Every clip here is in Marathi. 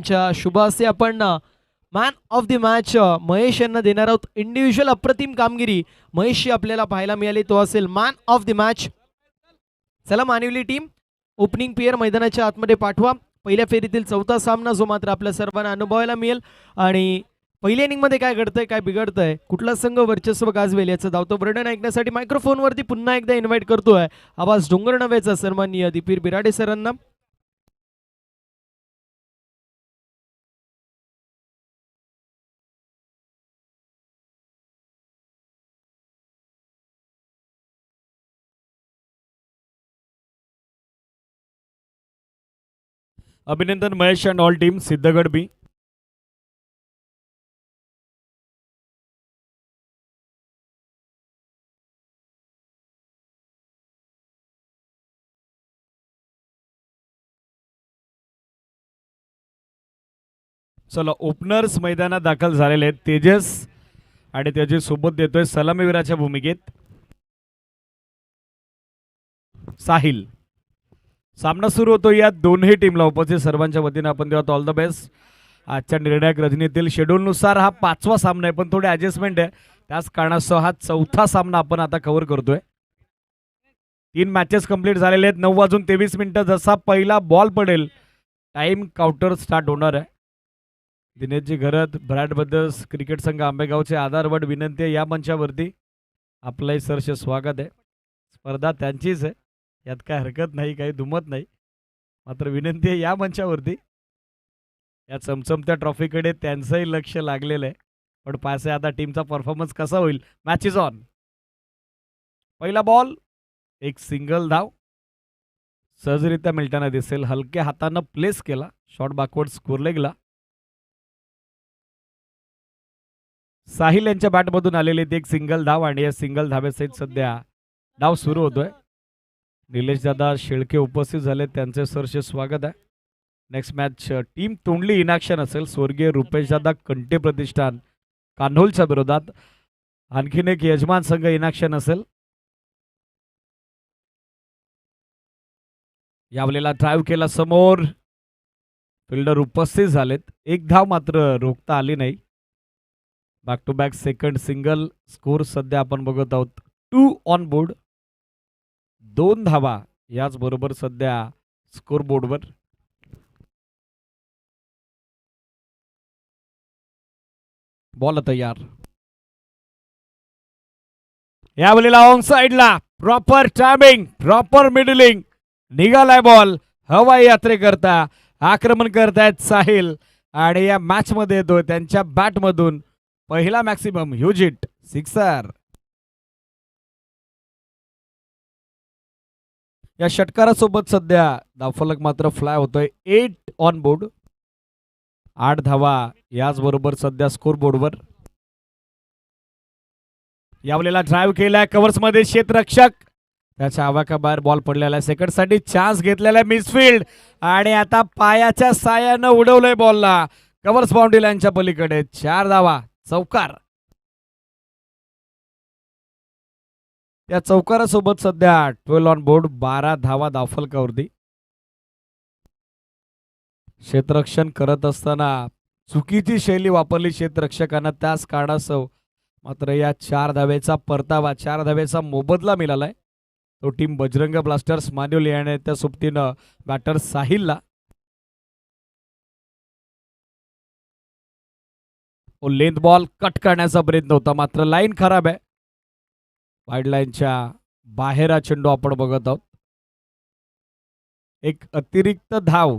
च्या शुभ हस्ते आपण man of the match Mahesh यांना देणार आहोत. इंडिव्हिज्युअल अप्रतिम कामगिरी महेशची आपल्याला पाहायला मिळाली, तो असेल मॅन ऑफ द मॅच. चला मानवली टीम, ओपनिंग प्लेयर मैदानाच्या आतमध्ये पाठवा. पहिल्या फेरीतील चौथा सामना जो मात्र आपल्या सर्वांना अनुभवायला मिळेल. आणि पहिल्या इनिंग मध्ये काय घडतंय, काय बिघडतंय, कुठला संघ वर्चस्व गाजवेल याचं धावतं वर्णन ऐकण्यासाठी मायक्रोफोनवरती पुन्हा एकदा इन्व्हाइट करतोय आवाज डोंगर नव्याचा सन्माननीय दीपीर बिराडे सरांना. अभिनंदन Mahesh and all team Siddhagad बी. चला ओपनर्स मैदानात दाखल झालेले आहेत. तेजस आणि त्याची सोबत देतोय सलामीवीराच्या भूमिकेत साहिल. सामना सुरू होतो. या दोन्ही टीमला उपस्थित सर्वांच्या वतीने आपण देतो ऑल द बेस्ट. आजच्या निर्णायक रजनीतील शेड्यूलनुसार हा 5वा सामना आहे, पण थोडे ॲडजस्टमेंट आहे. त्याच कारणास्तव हा 4था सामना आपण आता कव्हर करतोय. 3 मॅचेस कंप्लीट झालेले आहेत. 9:23 जसा पहिला बॉल पडेल टाइम काउंटर स्टार्ट होणार आहे. दिनेशजी घरत, ब्रॅड ब्रदर्स क्रिकेट संघ आंबेगावचे आधारवड विनंती आहे या मंचावरती. आपलंही सरसे स्वागत आहे. स्पर्धा त्यांचीच आहे, यात काय हरकत नाही, काही दुमत नाही. मात्र विनंती आहे या मंचावरती. या चमचमत्या ट्रॉफीकडे त्यांचंही लक्ष लागलेलं आहे. पण पासे आता टीमचा परफॉर्मन्स कसा होईल. Match is on. पहिला बॉल, एक सिंगल धाव सहजरित्या मिळताना दिसेल. हलक्या हातानं प्लेस केला, शॉट बॅकवर्ड स्कोर लेगला. साहिल यांच्या बॅटमधून आलेले एक सिंगल धाव आणि या सिंगल धाब्यासहित सध्या डाव सुरू होतोय. निलेश दादा शेळके उपस्थित झाले, त्यांचे सरसे स्वागत आहे. नेक्स्ट मॅच टीम तोंडली इनॅक्शन असेल. स्वर्गीय रुपेश दादा कंटे प्रतिष्ठान कान्होलच्या विरोधात. आणखीन एक यजमान संघ इनॅक्शन असेल. यावेळेला ड्राईव्ह केला समोर, फिल्डर उपस्थित झालेत. एक धाव मात्र रोखता आली नाही. Back to back second single. Score सध्या आपण बघत आहोत 2 ऑन बोर्ड. 2 धावा याचबरोबर सध्या स्कोर बोर्डवर. बॉल तयार. यावेळेला ऑन साइडला प्रॉपर टायमिंग, प्रॉपर मिडलिंग, निघालाय बॉल. हवाई यात्रेकरता आक्रमण करतायत साहिल आणि या मॅच मध्ये येतो त्यांच्या बॅटमधून पहिला मॅक्सिमम ह्यूज हिट, सिक्सर. या षटकारासोबत सध्या धावफलक मात्र फ्लाय होतोय. 8 ऑन बोर्ड, 8 धावा याचबरोबर सध्या स्कोर बोर्डवर. यावेळेला ड्राईव्ह केलाय कव्हर्स मध्ये क्षेत्ररक्षक, त्याच्या आवाकाबाहेर बॉल पडलेला आहे. सेकंड साठी चान्स घेतलेला आहे मिसफिल्ड आणि आता पायाच्या सायानं उडवलंय बॉलला कव्हर्स बाउंड्री लाईनच्या पलीकडे. 4 धावा, चौकार. त्या चौकारासोबत सध्या 12 ऑन बोर्ड, 12 धावा धावफलकावरती. क्षेत्ररक्षण करत असताना चुकीची शैली वापरली क्षेत्ररक्षकांना, त्याच कारणास्तव मात्र या 4 धावेचा परतावा, 4 धावेचा मोबदला मिळालाय. तो टीम बजरंग ब्लास्टर्स मान्युली आणि त्या सोबतीनं बॅटर साहिलला. लेंथ बॉल कट करण्याचा प्रयत्न होता, मात्र लाईन खराब आहे. वाईड लाईनच्या बाहेर हा चेंडू आपण बघत आहोत. एक अतिरिक्त धाव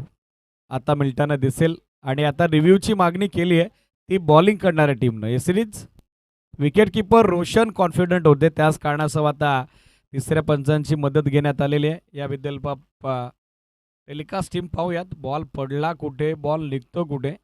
आता मिळताना दिसेल आणि आता रिव्ह्यूची मागणी केली आहे ती बॉलिंग करणाऱ्या टीमनं. हे series wicket keeper Roshan confident होते, त्याच कारणासह आता तिसऱ्या पंचांची मदत घेण्यात आलेली आहे. याबद्दल टेलिकास्ट टीम पाहूयात. बॉल पडला कुठे, बॉल निघतो कुठे.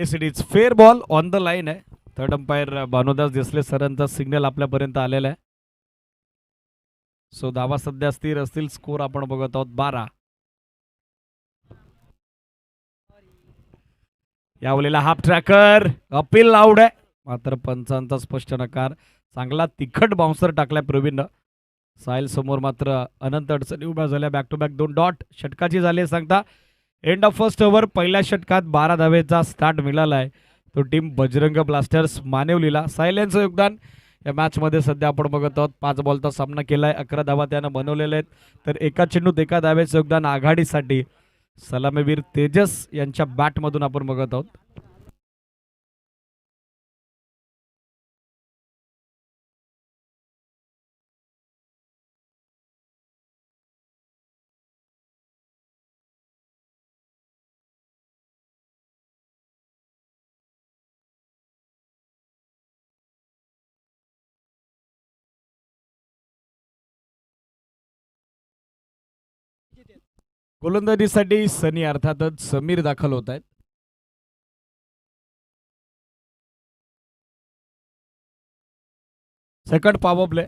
Yes it is fair ball on the line आहे. थर्ड अंपायर भानुदास देसले सरांचा सिग्नल आपल्यापर्यंत आलेला आहे. सो धावा सध्या स्थिर असतील. स्कोर आपण बघत आहोत 12. यावेळेला हाफ ट्रॅकर अपील आउट आहे, मात्र पंचांचा स्पष्ट नकार. चांगला तिखट बाउन्सर टाकलाय प्रवीण. साहिल समोर मात्र अनंत अडचणी उभ्या झाल्या. बॅक टू बॅक 2 डॉट षटकाची झाली सांगता. End of first over. पहिल्या षटकात 12 धावेचा स्टार्ट मिळालाय तो टीम बजरंग ब्लास्टर्स मानेवलीला. सायलेंचं योगदान या मॅचमध्ये सध्या आपण बघत आहोत. 5 बॉलचा सामना केलाय, 11 धावा त्यानं बनवलेल्या आहेत. तर एका चेंडूत एका धावेचं योगदान आघाडीसाठी सलामीवीर तेजस यांच्या बॅटमधून आपण बघत आहोत. गोलंदाजीसाठी सनी अर्थातच समीर दाखल होत आहेत. Second power play.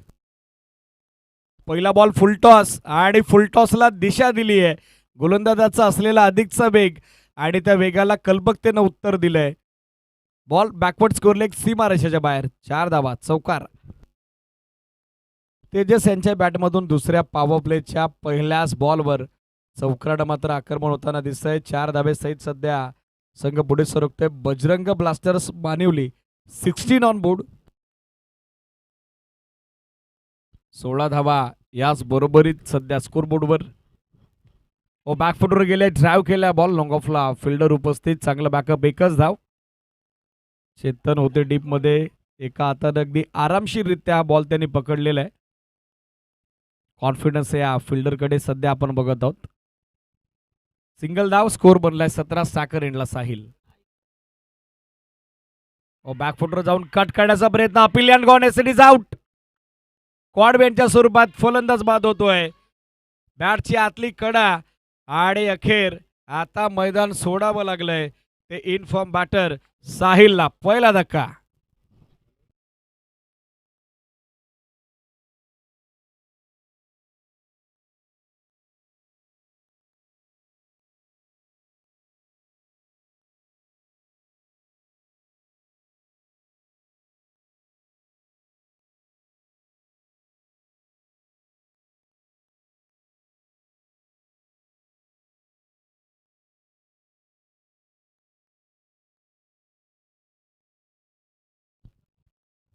पहिला बॉल फुलटॉस आणि फुलटॉसला दिशा दिली आहे. गोलंदाजाचा असलेला अधिकचा वेग आणि त्या वेगाला कल्पकतेनं उत्तर दिलंय. बॉल बॅकवर्ड स्कोर लेग सीमारेषेच्या बाहेर. 4 धावा चौकार. तेजस यांच्या बॅटमधून दुसऱ्या पॉवर प्लेच्या पहिल्याच बॉलवर चौकारानं मात्र आक्रमण होताना दिसतंय. 4 धाबे सहित सध्या संघ पुढे सरकतोय. Bajrang blasters Manivali 16 on board. 16 धावा याच बरोबरीत सध्या स्कोर बोर्डवर. ओ बॅकफुटवर गेले, ड्राईव्ह केला, बॉल लॉंग ऑफला. फिल्डर उपस्थित, चांगला बॅकअप, एकच धाव. चेतन होते डीप मध्ये. एका हाताने अगदी आरामशीररित्या बॉल त्यांनी पकडलेला आहे. कॉन्फिडन्स या फिल्डरकडे सध्या आपण बघत आहोत. सिंगल धाव, स्कोर बनलाय 17. साकर एंडला साहिल. बॅकफुटवर जाऊन कट करण्याचा प्रयत्न. Appeal and gone, yes it is out. क्वाड बेंचच्या स्वरूपात फलंदाज बाद होतोय. बॅटची आतली कडा आणि अखेर आता मैदान सोडावं लागलंय ते इनफॉर्म बॅटर साहिलला. पहिला धक्का.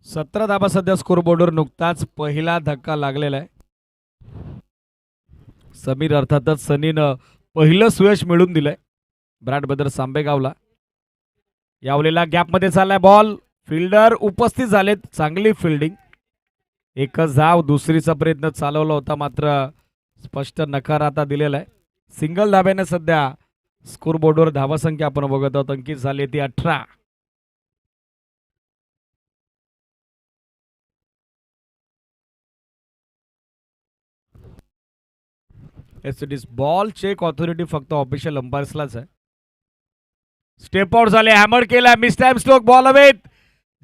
सतरा धाबा सध्या स्कोर बोर्डवर. नुकताच पहिला धक्का लागलेला आहे. समीर अर्थातच सनीनं पहिलं सुयश मिळून दिलंय ब्रॅड ब्रदर सांबेगावला. यावलेला गॅपमध्ये चाललाय बॉल. फिल्डर उपस्थित झालेत. चांगली फिल्डिंग. एकच धाव. दुसरीचा प्रयत्न चालवला होता, मात्र स्पष्ट नकार आता दिलेला आहे. सिंगल धाब्याने सध्या स्कोर बोर्डवर धावा संख्या आपण बघत आहोत. अंकित झाली ती 18. बॉल चेक ऑथॉरिटी फक्त ऑफिशियल अंपायर्सलाच आहे. स्टेप आउट झाले, हॅमर केला, मिस टाइम स्ट्रोक, बॉल हवेत.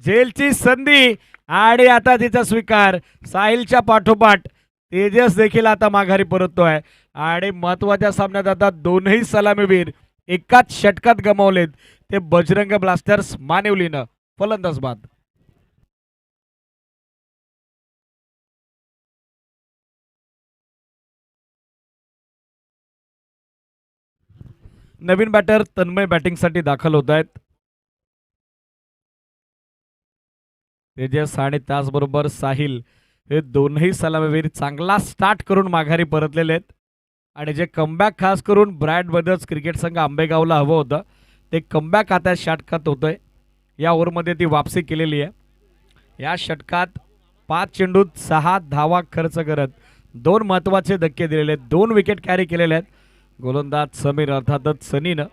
झेलची संधी आणि आता तिचा स्वीकार. साहिलच्या पाठोपाठ तेजस देखील आता माघारी परततोय आणि महत्वाच्या सामन्यात आता दोनही सलामीवीर एकाच षटकात गमावलेत ते बजरंग ब्लास्टर्स मानिवलीनं. फलंदाज बाद. नवीन बॅटर तन्मय बॅटिंगसाठी दाखल होत आहेत. तेजस आणि त्याचबरोबर साहिल हे दोनही सलामीवीर चांगला स्टार्ट करून माघारी परतलेले आहेत आणि जे कमबॅक खास करून ब्रॅड ब्रदर्स क्रिकेट संघ आंबेगावला हवं होतं ते कमबॅक आता षटकात होतंय. या ओव्हरमध्ये ती वापसी केलेली आहे. या षटकात 5 चेंडूत 6 धावा खर्च करत 2 महत्वाचे धक्के दिलेले आहेत. 2 विकेट कॅरी केलेले आहेत. गोलंदाज समीर अर्थातच सनीनं.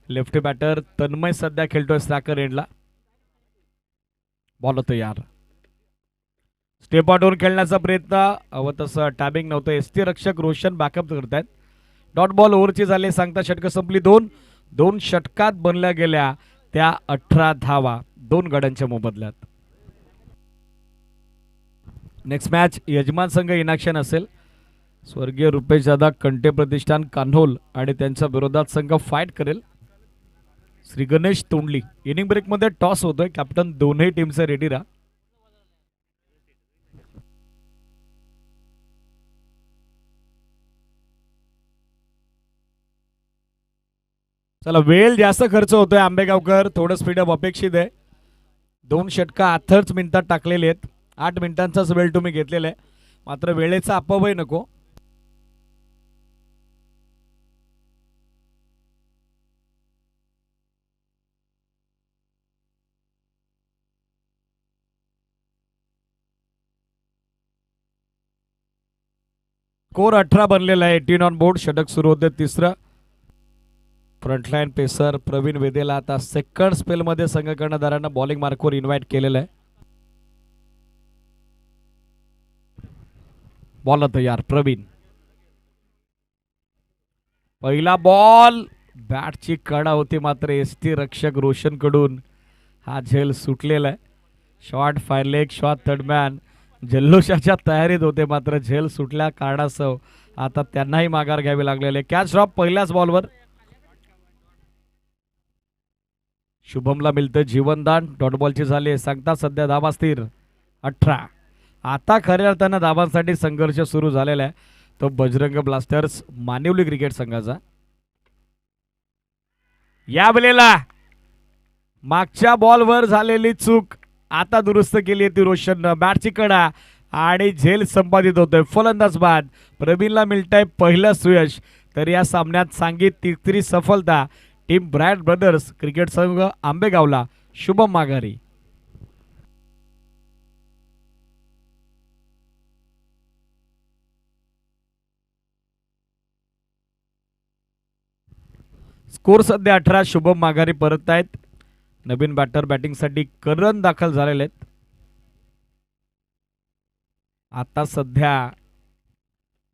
लेफ्ट बॅटर तन्मय सध्या खेळतोय साकर एंडला. बॉल तयार. स्टेप आउटवरून खेळण्याचा प्रयत्न हवं तसं टॅबिंग नव्हतं. एसटी रक्षक रोशन बॅकअप करतायत. डॉट बॉल ओव्हरची झाली सांगता षटक संपली. 2 षटकात बनल्या गेल्या त्या 18 धावा 2 गड्यांच्या मोबदल्यात. नेक्स्ट मॅच यजमान संघ इनॅक्शन असेल. स्वर्गीय रुपेश दादा कंटे प्रतिष्ठान कान्होल आणि त्यांच्या विरोधात संघ फाईट करेल. श्री गणेश तोंडली. इनिंग ब्रेक मध्ये टॉस होतोय. कॅप्टन दोन्ही टीमचे रेडी राहा. चला, वेळ जास्त खर्च होतोय आंबेगावकर, थोडं स्पीडअप अपेक्षित आहे. 2 षटका आथर्च मिनिटात टाकलेले आहेत. 8 मिनिटांचाच वेळ तुम्ही घेतलेला आहे, मात्र वेळेचा अपव्यय नको. स्कोर 18 बनलेला आहे. 18 ऑन बोर्ड. षटक सुरू होते तिसरं. फ्रंटलाईन पेसर प्रवीण वेदेला आता सेकंड स्पेलमध्ये संघ कर्णधारांना बॉलिंग मार्कवर इन्व्हाइट केलेलं आहे. बॉल तयार. प्रवीण. पहिला बॉल. बॅटची कडा होती, मात्र एसटी रक्षक रोशन कडून हा झेल सुटलेला आहे. Shot fine leg, shot third man जल्लोषाच्या तयारीत होते, मात्र झेल सुटल्या कारणास्तव आता त्यांनाही माघार घ्यावी लागलेले. कॅच ड्रॉप पहिल्याच बॉलवर. शुभमला मिळतं जीवनदान. डॉट बॉलची झाली सांगता सध्या धावा स्थिर 18. आता खऱ्या अर्थानं धावांसाठी संघर्ष सुरू झालेला आहे, तो बजरंग ब्लास्टर्स मानिवली क्रिकेट संघाचा. या वेळेला मागच्या बॉलवर झालेली चूक आता दुरुस्त केली ती रोशननं. बॅटची कडा आणि झेल संपादित होतोय. फलंदाज बाद. प्रवीणला मिळतंय पहिलं सुयश. तर या सामन्यात सांगित तिसरी सफलता टीम ब्रायट ब्रदर्स क्रिकेट संघ आंबेगावला. शुभम माघारी. स्कोर सध्या 18. शुभम माघारी परत आहेत. नवीन बॅटर बॅटिंगसाठी करण दाखल झालेले आहेत. आता सध्या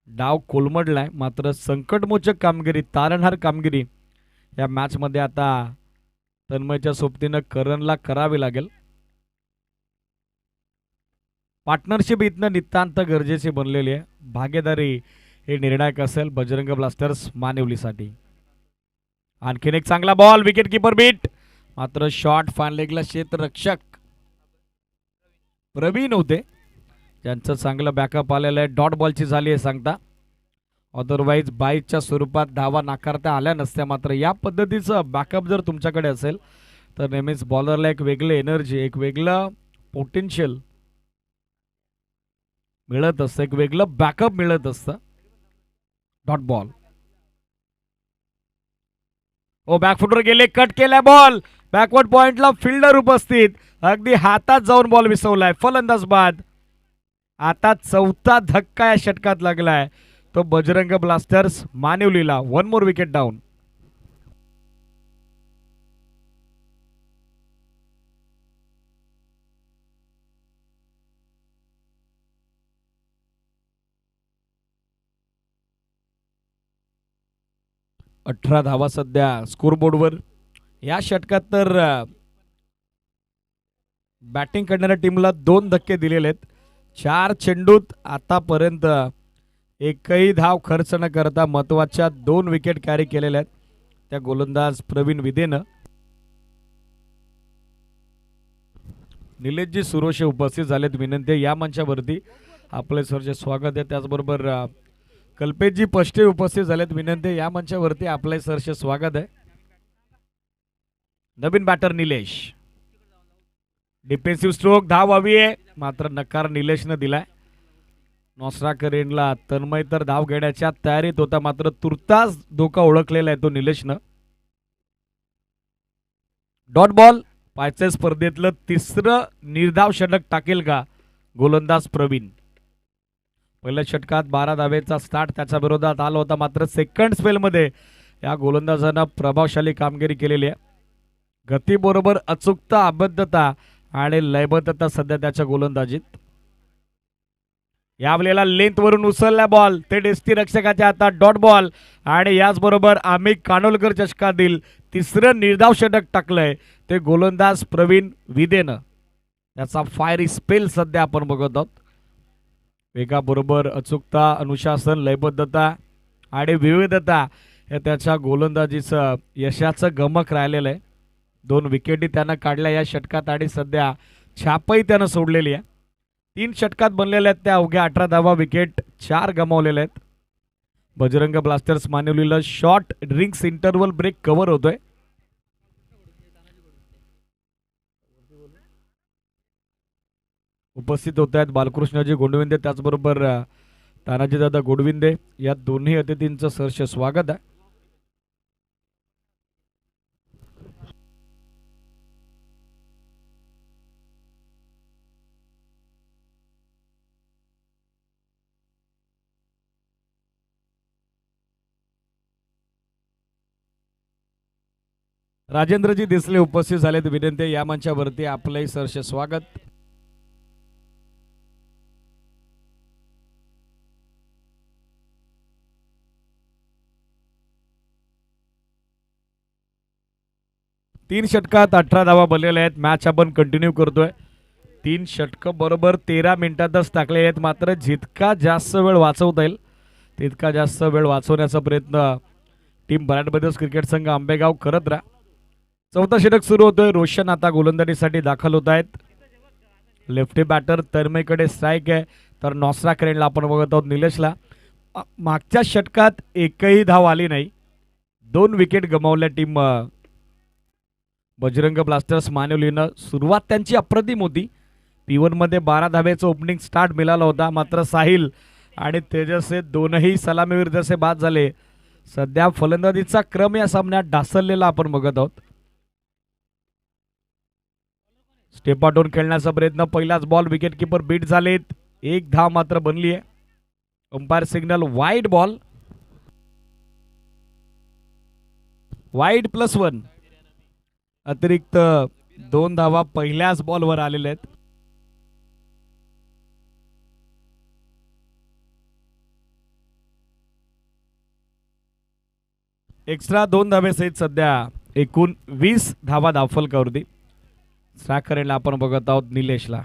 डाव कोलमडलाय, मात्र संकटमोचक कामगिरी, तारणहार कामगिरी या मॅच मध्ये आता तन्मयच्या सोबतीनं करणला करावी लागेल. पार्टनरशिप इथनं नितांत गरजेची बनलेली आहे. भागीदारी हे निर्णायक असेल बजरंग ब्लास्टर्स मानिवलीसाठी. आणखीन एक चांगला बॉल. विकेट किपर बीट, मात्र शॉट फाईन लेगला क्षेत्ररक्षक प्रवीण होते, ज्यांचं चांगलं बॅकअप आलेलं आहे. डॉट बॉलची झाली आहे सांगता. अदरवाईज बाईच्या स्वरूपात धावा नाकारता आल्या नसत्या, मात्र या पद्धतीचं बॅकअप जर तुमच्याकडे असेल तर नेहमीच बॉलरला एक वेगळी एनर्जी, एक वेगळं पोटेन्शियल मिळत असतं, एक वेगळं बॅकअप मिळत असतं. Dot ball. ओ बॅकफुटवर गेले, कट केलाय बॉल. बॅकवर्ड पॉइंटला फिल्डर उपस्थित, अगदी हातात जाऊन बॉल विसवलाय. फलंदाज बाद. आता चौथा धक्का या षटकात लागलाय, तो बजरंग ब्लास्टर्स मानिवलीला. 1 मोर विकेट डाऊन. अठरा धावा सध्या स्कोरबोर्डवर. या षटकात तर बॅटिंग करणाऱ्या टीमला 2 धक्के दिलेले आहेत. 4 चेंडूत आतापर्यंत एकही धाव खर्च न करता महत्वाच्या 2 विकेट कॅरी केलेल्या आहेत त्या गोलंदाज प्रवीण विदेनं. निलेशजी सुरोशे उपस्थित झालेत. विनंती या मंचावरती आपले सरचे स्वागत आहे. त्याचबरोबर कल्पेशजी पष्टे उपस्थित झालेत. विनंती या मंचावरती आपले सरचे स्वागत आहे. नवीन बॅटर निलेश. डिफेन्सिव्ह स्ट्रोक, धाव हवी आहे, मात्र नकार निलेशनं दिलाय. नॉस्ट्रा करेनला तन्मय तर धाव घेण्याच्या तयारीत होता, मात्र तुर्तास धोका ओळखलेला आहे तो निलेशनं. Dot ball. पाचव्या स्पर्धेतलं तिसरं निर्धाव षटक टाकेल का गोलंदाज प्रवीण. पहिल्या षटकात 12 धावेचा स्टार्ट त्याच्या विरोधात आला होता, मात्र सेकंड स्पेलमध्ये या गोलंदाजानं प्रभावशाली कामगिरी केलेली आहे. गतीबरोबर अचूकता, अबद्धता आणि लयबद्धता सध्या त्याच्या गोलंदाजीत. यावेळेला लेंथ वरून उचलला बॉल, ते डेस्टी रक्षकाच्या हातात. डॉट बॉल आणि याचबरोबर आम्ही कानोलकर चषकातील तिसरं निर्धाव षटक टाकलंय ते गोलंदाज प्रवीण विदेनं. त्याचा फायरी स्पेल सध्या आपण बघत आहोत. वेगाबरोबर अचूकता, अनुशासन, लयबद्धता आणि विविधता हे त्याच्या गोलंदाजीचं यशाचं गमक राहिलेलं आहे. 2 विकेटी त्यानं काढल्या या षटकात आणि सध्या छापही त्यानं सोडलेली आहे. 3 षटकात बनलेल्या आहेत त्या अवघ्या 18 धावा, विकेट 4 गमावलेल्या आहेत. बजरंग ब्लास्टर्स मानिवलीला short drinks interval break cover होतोय. उपस्थित होत आहेत बालकृष्णजी गोंडविंदे, त्याचबरोबर तानाजीदादा गोडविंदे, या दोन्ही अतिथींचं सहर्ष स्वागत आहे. राजेंद्रजी दिसले उपस्थित झालेत, विनंती या मंचावरती आपलंही सहर्ष स्वागत. तीन षटकात 18 धावा बनलेल्या आहेत. मॅच आपण कंटिन्यू करतोय. 3 षटकं बरोबर 13 मिनिटातच टाकलेले आहेत. मात्र जितका जास्त वेळ वाचवता येईल तितका जास्त वेळ वाचवण्याचा प्रयत्न टीम बराड ब्रदर्स क्रिकेट संघ आंबेगाव करत राहा. चौथा षटक सुरू होतोय. रोशन आता गोलंदाजीसाठी दाखल होत आहेत. लेफ्टी बॅटर तन्मयकडे स्ट्राईक आहे, तर नॉस्ट्रा क्रेनला आपण बघत आहोत निलेशला. मागच्या षटकात एकही धाव आली नाही. 2 विकेट गमावल्या टीम बजरंग ब्लास्टर्स मानिवलीनं. सुरुवात त्यांची अप्रतिम होती. P1 मध्ये 12 धाब्याचं ओपनिंग स्टार्ट मिळाला होता. मात्र साहिल आणि तेजस हे दोनही सलामीवीर जसे बाद झाले. सध्या फलंदाजीचा क्रम या सामन्यात ढासळलेला आपण बघत आहोत. स्टेपाटोन खेळण्याचा प्रयत्न, पहिलाच बॉल, विकेट किपर बीट झालेत. 1 धाव मात्र बनली आहे. Umpire signal wide ball, wide +1. अतिरिक्त 2 धावा पहिल्याच बॉलवर आलेल्या आहेत. एक्स्ट्रा 2 धावेसहित सध्या एकूण 20 धावा धावफलकावरती. साखरेला आपण बघत आहोत निलेशला.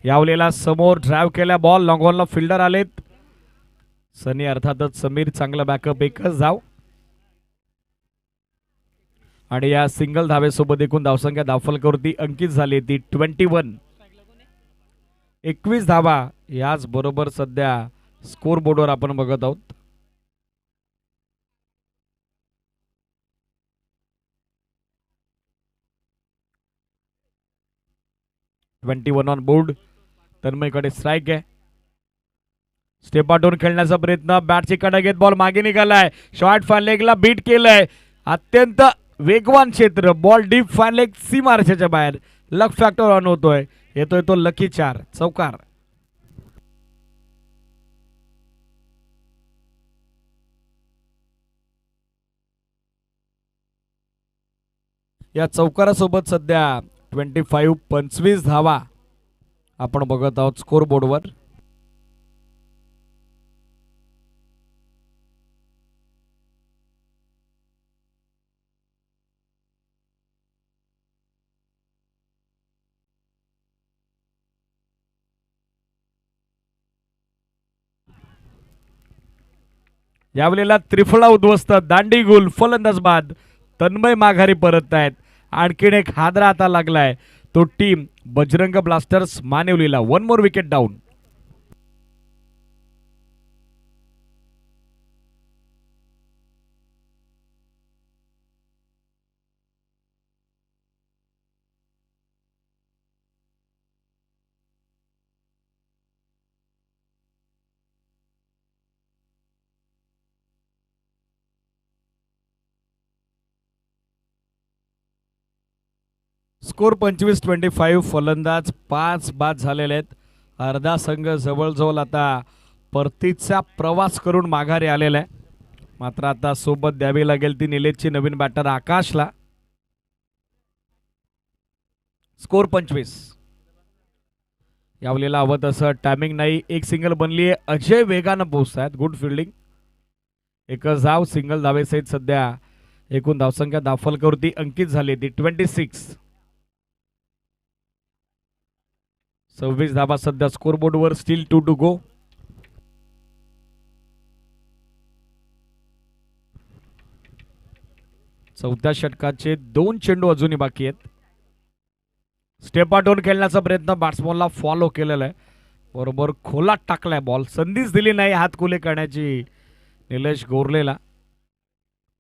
यावलेला समोर ड्राईव्ह केल्या बॉल, लॉंग फिल्डर आलेत. सनी अर्थातच समीर, चांगला बॅकअप, एकच धाव. आणि या सिंगल धावेसोबत एकूण धावसंख्या धावफलकावरती अंकित झाली ती 21. 21 धावा याच बरोबर सध्या स्कोर बोर्डवर आपण बघत आहोत. On board. तन्मयकडे स्ट्राईक आहे. स्टेपाटोन खेळण्याचा प्रयत्न, बॅटची कडा घेत बॉल मागे निघालाय. शॉर्ट फॅन लेगला बीट केलंय. अत्यंत वेगवान क्षेत्र, बॉल डीप फॅन लेग सीमारेषेच्या बाहेर. लक फॅक्टर ऑन होतोय. येतोय तो लकी 4 चौकार. या चौकारासोबत सध्या 25 धावा आपण बघत आहोत स्कोर बोर्डवर. यावेळेला त्रिफळा उद्ध्वस्त, दांडी गुल, फलंदाज बाद. तन्मय माघारी परत आहेत. आणखीन एक हादरा आता लागलाय तो टीम बजरंग ब्लास्टर्स मानिवलीला. 1 मोर विकेट डाऊन. स्कोर 25-25. फलंदाज 5 बाद झालेले आहेत. अर्धा संघ जवळजवळ आता परतीचा प्रवास करून माघारी आलेला आहे. मात्र आता सोबत द्यावी लागेल ती निलेशची नवीन बॅटर आकाशला. स्कोर 25. यावलेला हवं तसं टायमिंग नाही. एक सिंगल बनली आहे. अजय वेगानं पोहोचतायत. Good fielding. एकच धाव सिंगल धावेसहित सध्या एकूण धावसंख्या दाफलकवरती अंकित झाली ती 26. 26 धावा सध्या स्कोरबोर्डवर. Steel 2 to go. चौथ्या षटकाचे 2 चेंडू अजूनही बाकी आहेत. स्टेप आउट खेळण्याचा प्रयत्न बॅट्समॅनला फॉलो केलेला आहे. बरोबर खोलात टाकलाय बॉल. संधीच दिली नाही हात खुले करण्याची निलेश गोरलेला.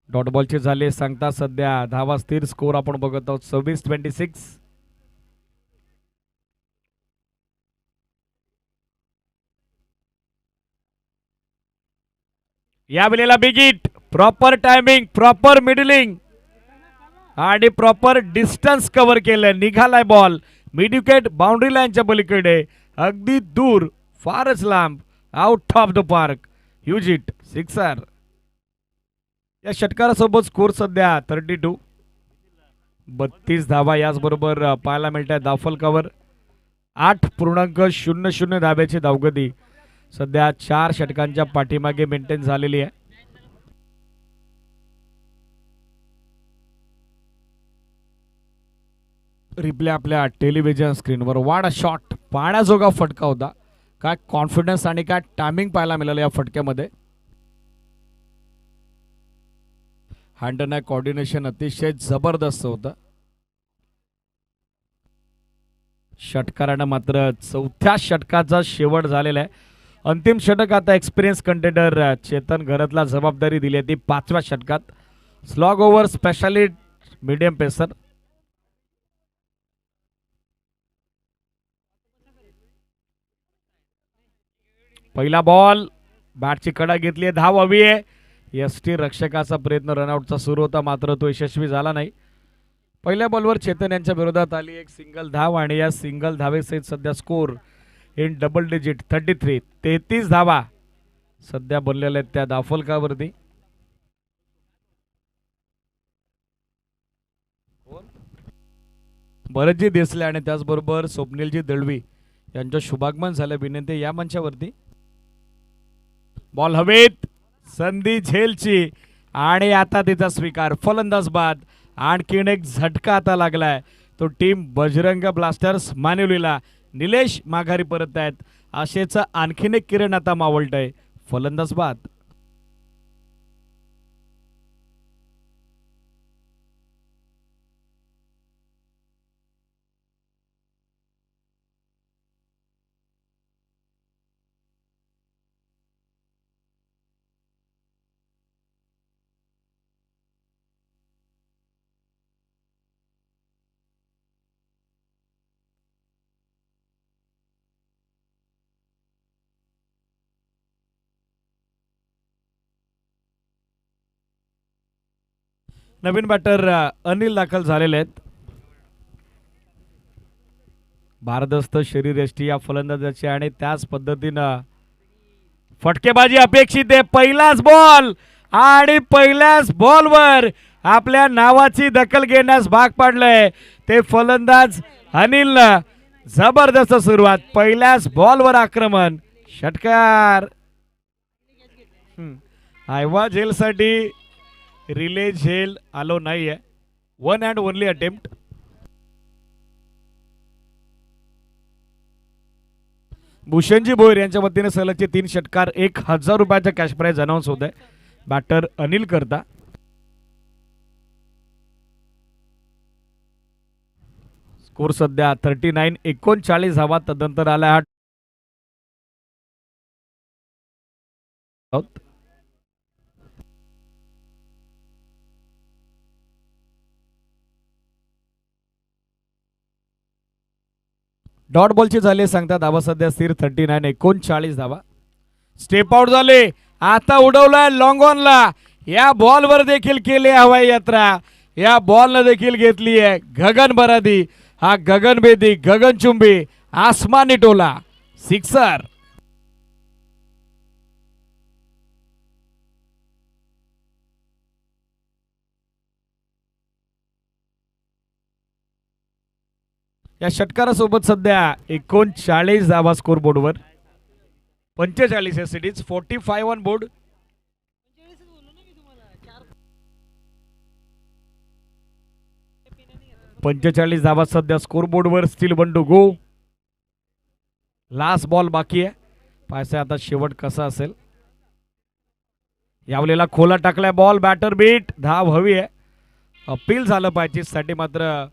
डॉट बॉलचे झाले सांगता सध्या धावा स्थिर. स्कोर आपण बघत आहोत 26-26. या वेळेला big hit. Proper timing, proper middling आणि प्रॉपर डिस्टन्स कव्हर केलं. निघालाय बॉल मिड विकेट बाउंड्री लाईनच्या पलीकडे अगदी दूर, फारच लांब, out of the park. Huge hit, sixer. या षटकारासोबत स्कोर सध्या 32. 32 धावा याचबरोबर पाहायला मिळत आहे दाफलकावर. 8.00 धाब्याची धावगती सध्या 4 षटकांच्या पाठीमागे मेंटेन झालेली आहे. रिप्ले आपल्या टेलिव्हिजन स्क्रीनवर. वाडा शॉट, पाण्याजोगा फटका होता. काय कॉन्फिडन्स आणि काय टायमिंग पाहायला मिळालं या फटक्यामध्ये. हँड अँड कॉर्डिनेशन अतिशय जबरदस्त होतं. षटकारानं मात्र चौथ्या षटकाचा शेवट झालेला आहे. अंतिम षटक आता एक्सपिरियन्स कंटेंडर चेतन घरतला जबाबदारी दिली आहे ती 5व्या षटकात. Slog over specialist medium pacer. पहिला बॉल, बॅटची कडा घेतली आहे, धाव हवी आहे. एसटी रक्षकाचा प्रयत्न रनआउटचा सुरू होता मात्र तो यशस्वी झाला नाही. पहिल्या बॉलवर चेतन यांच्या विरोधात आली एक सिंगल धाव आणि या सिंगल धावेसहित सध्या स्कोर इन डबल डिजिट 33. 33 धावा सध्या बनलेल्या आहेत त्या दाफलकावरती. भरतजी देसले आणि त्याचबरोबर स्वप्नीलजी दळवी यांचं शुभागमन झालं. विनंती या मंचावरती. बॉल हवेत, संधी झेलची आणि आता तिचा स्वीकार. फलंदाज बाद. आणखीन एक झटका आता लागलाय तो टीम बजरंग ब्लास्टर्स मानिवलीला. निलेश माघारी परत आहेत. आशेचा आणखीन एक किरण आता मावळतय. फलंदाज बाद. नवीन बॅटर अनिल दाखल झालेले आहेत. भारदस्त शरीरयष्टी या फलंदाजाची आणि त्याच पद्धतीनं फटकेबाजी अपेक्षित आहे. पहिलाच बॉल आणि पहिल्याच बॉलवर आपल्या नावाची दखल घेण्यास भाग पाडलंय ते फलंदाज अनिल. जबरदस्त सुरुवात, पहिल्याच बॉलवर आक्रमण, षटकार. आयवा झेलसाठी रिले झेल आलो नाहीये. 1 अँड ओनली अटेम्प्ट. भूषणजी भोईर यांच्या वतीने सलगचे 3 षटकार 1000 रुपयाचा कॅश प्राइज अनाऊन्स होत आहे. बॅटर अनिल करता. स्कोर सध्या 39. 39 धावा तदनंतर आला हा डॉट बॉलची झाले सांगता धावा सध्या स्थिर 39. 39 धावा. स्टेप आउट झाले, आता उडवलाय लॉंग ऑनला. या बॉलवर देखील केली हवाई यात्रा. या बॉलनं देखील घेतली आहे गगन बरादी. हा गगनभेदी, गगनचुंबी, आसमानी टोला, सिक्सर. या षटकारासोबत सध्या 39 धावा स्कोर बोर्डवर. 45 as it is 45 on board. पंचेचाळीस धावा सध्या स्कोर बोर्डवर. Still 1 to go. Last ball बाकी आहे. पाहायचं आता शेवट कसा असेल. यावलेला खोला टाकलाय बॉल. Batter bit. धाव हवी आहे. अपील झालं पाहिजे साठी मात्र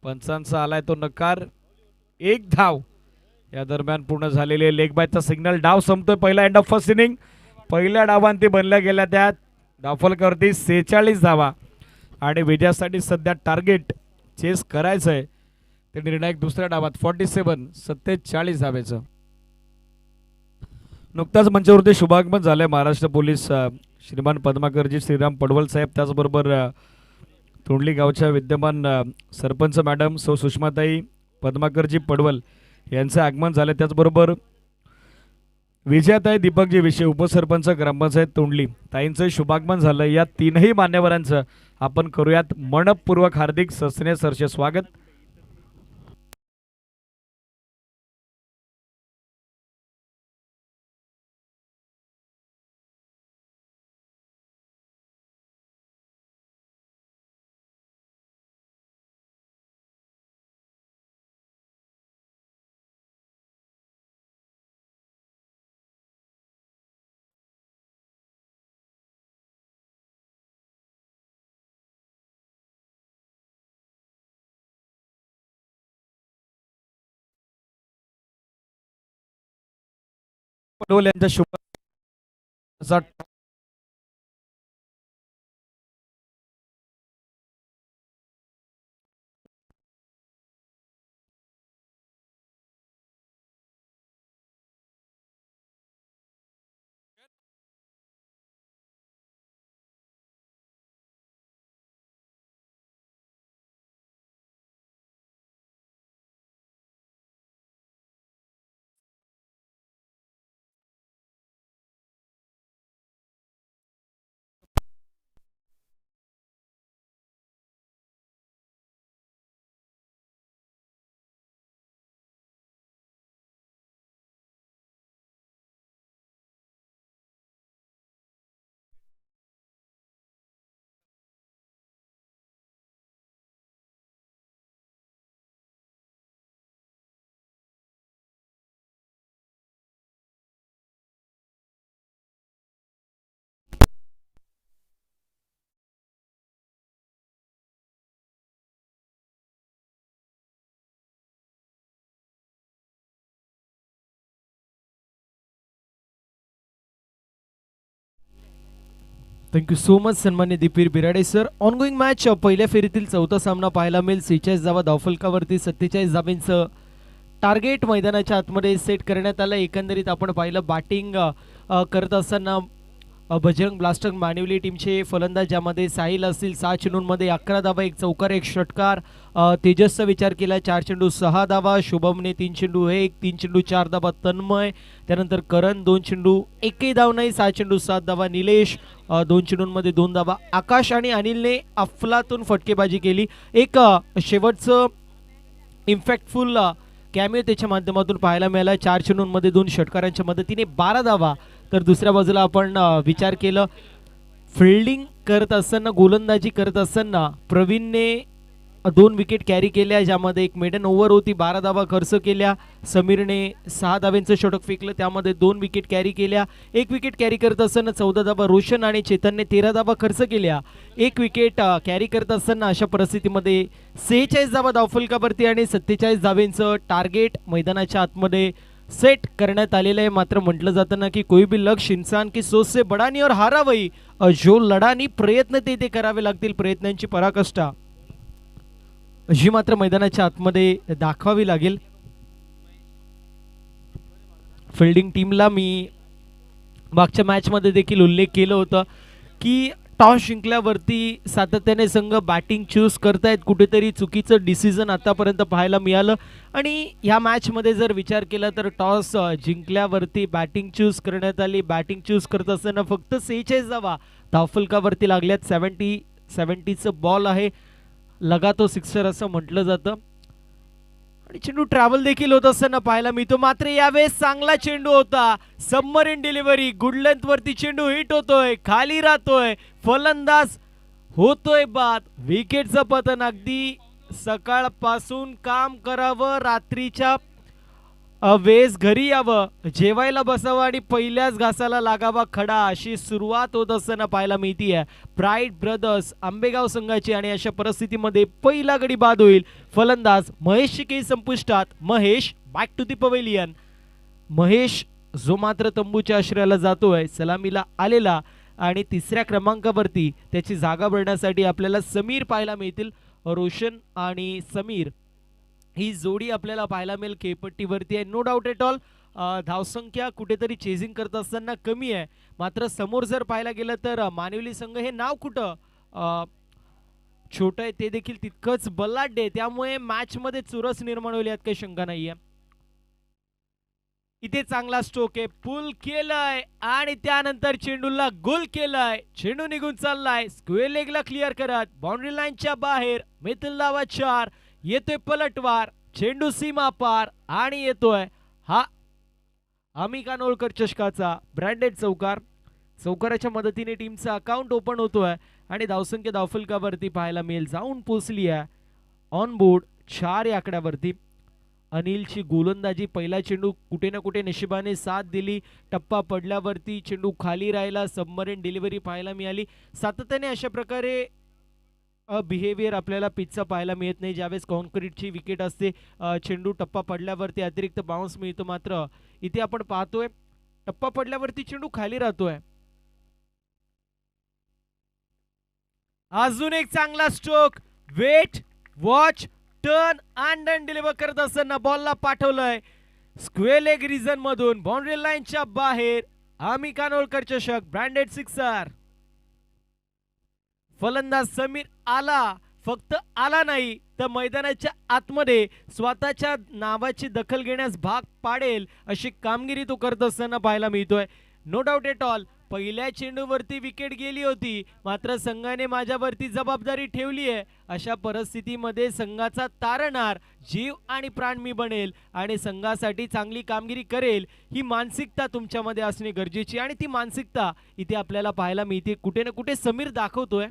पंचांचा आलाय तो नकार. 1 धाव या दरम्यान पूर्ण झालेले लेग बायचा सिग्नल. डाव संपतोय. पहिला एंड ऑफ फर्स्ट इनिंग. पहिल्या डावांती बनल्या गेल्या त्यात धावफलकावरती 46 धावा आणि विजयासाठी सध्या टार्गेट चेस करायचंय ते निर्णायक दुसऱ्या डावात 47 धावेचं. नुकताच मंचावरती शुभागमन झालंय महाराष्ट्र पोलीस श्रीमान पद्माकरजी श्रीराम पडवल साहेब, त्याचबरोबर तोंडली गावच्या विद्यमान सरपंच मॅडम सौ सुषमाताई पद्माकरजी पडवल यांचं आगमन झालं. त्याचबरोबर विजयाताई दीपकजी विषय उपसरपंच ग्रामपंचायत तोंडली ताईंचं शुभागमन झालं. या तीनही मान्यवरांचं आपण करूयात मनपूर्वक हार्दिक सस्ने सरचे स्वागत. पडवल यांच्या शुभ थँक्यू सो मच सन्मान्य Deepveer Birade sir. Ongoing match पहिल्या फेरीतील चौथा सामना पाहायला मिळेल. 46 धावा धावफलकावरती 47 धावांचं टार्गेट मैदानाच्या आतमध्ये सेट करण्यात आलं. एकंदरीत आपण पाहिलं बॅटिंग करत असताना बजरंग ब्लास्टर मानिवली टीमचे फलंदाज ज्यामध्ये साहिल असतील 6 चेंडूंमध्ये 11 धावा, 1 चौकार, 1 षटकार. तेजसचा विचार केला 4 चेंडू 6 धावा. शुभमने 3 चेंडू 1, 3 चेंडू 4 धावा. तन्मय, त्यानंतर करण 2 चेंडू 1 धाव नाही, 6 चेंडू 7 धावा. निलेश 2 चेंडूंमध्ये 2 धावा. आकाश आणि अनिलने अफलातून फटकेबाजी केली. एक शेवटचं इम्पॅक्टफुल कॅमिओ त्याच्या माध्यमातून पाहायला मिळाला. 4 चेंडूंमध्ये 2 षटकारांच्या मदतीने 12 धावा. तर दुसऱ्या बाजूला आपण विचार केलं फिल्डिंग करत असताना, गोलंदाजी करत असताना प्रवीणने 2 विकेट कॅरी केल्या, ज्यामध्ये एक मेडन ओव्हर होती, 12 धावा खर्च केल्या. समीरने 6 धावांचं षटक फेकलं, त्यामध्ये 2 विकेट कॅरी केल्या. 1 विकेट कॅरी करत असताना 14 धावा. रोशन आणि चेतनने 13 धावा खर्च केल्या. 1 विकेट कॅरी करत असताना अशा परिस्थितीमध्ये 46 धावा धावफलकावरती आणि 47 धावांचं टार्गेट मैदानाच्या आतमध्ये सेट करण्यात आलेलं आहे. मात्र म्हटलं जातं ना की कोई भी लक्ष्य इंसान की सोच से बड़ा नहीं और हारा वही जो लढानी. प्रयत्न ते करावे लागतील, प्रयत्नांची पराकाष्ठा जी मात्र मैदानाच्या आतमध्ये दाखवावी लागेल. फिल्डिंग टीमला मी मागच्या मॅचमध्ये देखील उल्लेख केलं होतं की टॉस जिंकल्यावरती सातत्याने संघ बॅटिंग चूज करतायत. कुठेतरी चुकीचं डिसिजन आतापर्यंत पाहायला मिळालं आणि ह्या मॅचमध्ये जर विचार केला तर टॉस जिंकल्यावरती बॅटिंग चूज करण्यात आली. बॅटिंग चूज करत असताना फक्त 46 धावा धावफलकावरती लागल्यात. 70चं बॉल आहे, लगा तो सिक्सर असं म्हटलं जातं. आणि चेंडू ट्रॅव्हल देखील होत असताना पाहायला मिळतो. मात्र यावेळेस चांगला चेंडू होता, सबमरीन डिलिव्हरी, गुड लेंथ वरती चेंडू हिट होतोय, खाली राहतोय, फलंदाज होतोय बाद. विकेटचं पतन. अगदी सकाळपासून काम करावं, रात्रीच्या वेळेस घरी यावं, जेवायला बसावं आणि पहिल्याच घासाला लागावा खडा, अशी सुरुवात होत असताना पाहायला मिळतीये प्राईड ब्रदर्स आंबेगाव संघाची. आणि अशा परिस्थितीमध्ये पहिला गडी बाद होईल. फलंदाज महेश शिके संपुष्टात. Mahesh back to the pavilion. Mahesh जो मात्र तंबूच्या आश्रयाला जातोय, सलामीला आलेला, आणि तिसऱ्या क्रमांकावरती त्याची जागा भरण्यासाठी आपल्याला समीर पाहायला मिळतील. रोशन आणि समीर ही जोडी आपल्याला पाहायला मिळेल खेळपट्टीवरती आहे. नो डाऊट एट ऑल धावसंख्या कुठेतरी चेजिंग करत असताना कमी आहे. मात्र समोर जर पाहायला गेलं तर मानिवली संघ हे नाव कुठं छोटं आहे, ते देखील तितकंच बलाढ्य आहे. त्यामुळे मॅच मध्ये चुरस निर्माण होईल यात काही शंका नाहीये. इथे चांगला स्ट्रोक आहे, पुल केलाय आणि त्यानंतर चेंडूला गोल केलाय. चेंडू निघून चाललाय स्क्वेअर लेगला क्लिअर करत बाउंड्री लाईनच्या बाहेर. मिथुन लावा 4. येतोय पलटवार, चेंडू सीमा पार आणि येतोय हा आमी कानोळकर चषकाचा ब्रँडेड चौकार. चौकाराच्या मदतीने टीमचा अकाउंट ओपन होतोय आणि धावसंख्या धावफलकावरती पाहायला मिळेल जाऊन पोचली आहे ऑन बोर्ड 4 या आकड्यावरती. अनिलची गोलंदाजी, पहिला चेंडू कुठे ना कुठे नशिबाने साथ दिली. टप्पा पडल्यावरती चेंडू खाली राहिला, सबमरीन डिलिव्हरी पाहायला मिळाली. सातत्याने अशा प्रकारे बिहेवियर आपल्याला पिचचा पाहायला मिळत नाही. ज्यावेळेस कॉन्क्रीटची विकेट असते, चेंडू टप्पा पडल्यावरती अतिरिक्त बाउन्स मिळतो. मात्र इथे आपण पाहतोय टप्पा पडल्यावरती चेंडू खाली राहतोय. अजून एक चांगला stroke, wait watch turn and run deliver करत असताना बॉलला पाठवलंय स्क्वेअर लेग रिजन मधून बाउंड्री लाईनच्या बाहेर. आमी कानोळकर चषक ब्रँडेड सिक्सर. फलंदाज समीर आला, फक्त आला नाही तर मैदानाच्या आतमध्ये स्वतःच्या नावाची दखल घेण्यास भाग पाडेल अशी कामगिरी तो करत असताना पाहायला मिळतोय. नो डाऊट एट ऑल पहिल्या चेंडूवरती विकेट गेली होती, मात्र संघाने माझ्यावरती जबाबदारी ठेवली आहे. अशा परिस्थितीमध्ये संघाचा तारणहार, जीव आणि प्राण मी बनेल आणि संघासाठी चांगली कामगिरी करेल, ही मानसिकता तुमच्यामध्ये असणे गरजेची. आणि ती मानसिकता इथे आपल्याला पाहायला मिळते, कुठे ना कुठे समीर दाखवतोय.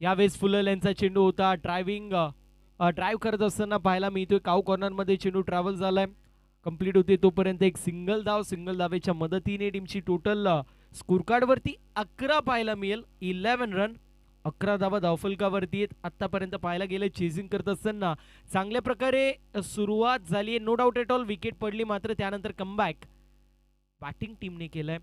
यावेळेस फुलल यांचा चेंडू होता, ड्राईव्ह करत असताना पाहायला मिळतोय. काऊ कॉर्नर मध्ये चेंडू ट्रॅव्हल झालाय, कंप्लीट होते तोपर्यंत एक सिंगल धावेच्या मदतीने टीमची टोटल स्कोर कार्ड वरती 11 पाहायला मिळेल. 11 रन, 11 धावा धावफलकावरती आहेत. आतापर्यंत पाहायला गेलं चेजिंग करत असताना चांगल्या प्रकारे सुरुवात झाली आहे. No doubt at all wicket पडली, मात्र त्यानंतर कमबॅक बॅटिंग टीमने केलंय.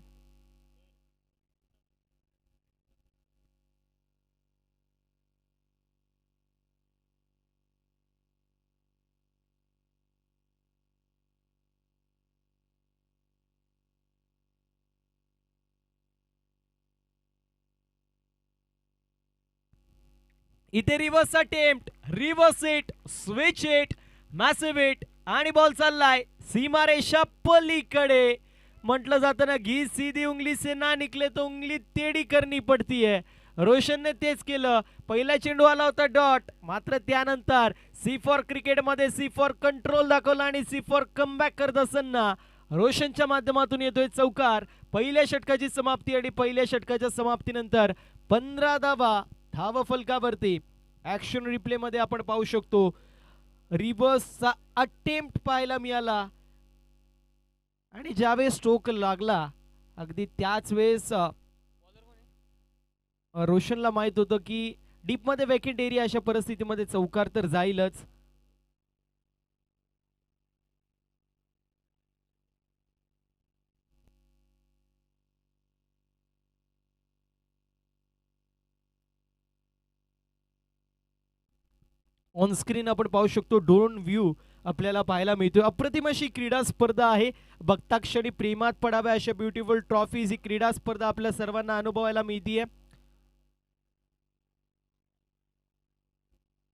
इथे reverse attempt, reverse it, switch it, massive it आणि बॉल चाललाय सीमारेषा पलीकडे. म्हटलं जातं ना, घी सीधी उंगली से ना निकले तो उंगली टेढ़ी करनी पड़ती है. रोशनने तेच केलं. पहिला चेंडू आला होता डॉट, मात्र त्यानंतर सी फॉर क्रिकेट मध्ये सी फॉर कंट्रोल दाखवला आणि सी फॉर कमबॅक करत असताना रोशनच्या माध्यमातून येतोय चौकार. पहिल्या षटकाची समाप्ती आणि पहिल्या षटकाच्या समाप्तीनंतर 15 धावा धावफलकावरती. ऍक्शन रिप्ले मध्ये आपण पाहू शकतो रिव्हर्सचा अटेम्प्ट पाहायला मिळाला आणि ज्यावेळेस स्ट्रोक लागला अगदी त्याच वेळेस रोशनला माहित होतं की डीप मध्ये वेकेंट एरिया, अशा परिस्थितीमध्ये चौकार तर जाईलच. ऑन स्क्रीन आपण पाहू शकतो ड्रोन व्ह्यू आपल्याला पाहायला मिळतोय. अप्रतिम अशी क्रीडा स्पर्धा आहे. बघता क्षणी प्रेमात पडाव्या अशा ब्युटिफुल ट्रॉफीज ही क्रीडा स्पर्धा आपल्या सर्वांना अनुभवायला मिळतीये.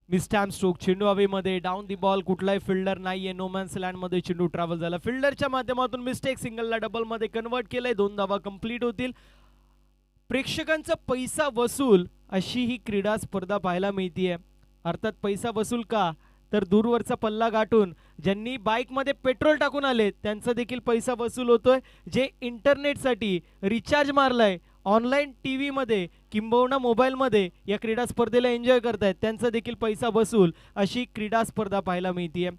मिस्टॅम स्ट्रोक, चेंडू हवेमध्ये, डाऊन दी बॉल, कुठलाही फिल्डर नाहीये. नोमॅन्स लँड मध्ये चेंडू ट्रॅव्हल झाला, फिल्डरच्या माध्यमातून मिस्टेक, सिंगलला डबल मध्ये कन्वर्ट केलंय. 2 धावा कंप्लीट होतील. प्रेक्षकांचा पैसा वसूल अशी ही क्रीडा स्पर्धा पाहायला मिळतीये. अर्थात पैसा वसूल का, तर दूरवरचा पल्ला गाठून ज्यांनी बाईकमध्ये पेट्रोल टाकून आले त्यांचा देखील पैसा वसूल होतोय. जे इंटरनेटसाठी रिचार्ज मारलाय ऑनलाईन टी व्हीमध्ये किंबहुना मोबाईलमध्ये या क्रीडा स्पर्धेला एन्जॉय करतायत त्यांचा देखील पैसा वसूल अशी क्रीडा स्पर्धा पाहायला मिळतीये.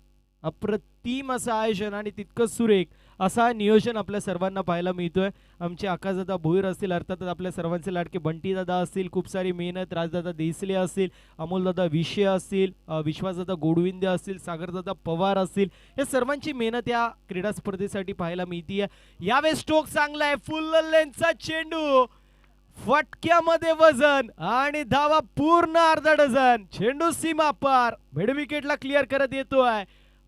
अप्रतिम असं आयोजन आणि तितकंच सुरेख असा नियोजन आपल्या सर्वांना पाहायला मिळतोय. आमचे आकाशदादा भोईर असतील, अर्थातच आपल्या सर्वांचे लाडके बंटी दादा असतील, खूप सारी मेहनत राजदादा देसले असतील, अमोलदादा विषय असतील, विश्वासदादा गोडविंदे असतील, सागरदादा पवार असतील, या सर्वांची मेहनत या क्रीडा स्पर्धेसाठी पाहायला मिळतीये. यावेळेस स्ट्रोक चांगला आहे, फुल लेंथचा चेंडू, फटक्यामध्ये वजन आणि धावा पूर्ण अर्धा डझन, चेंडू सीमा पार, मिड विकेटला क्लिअर करत येतोय.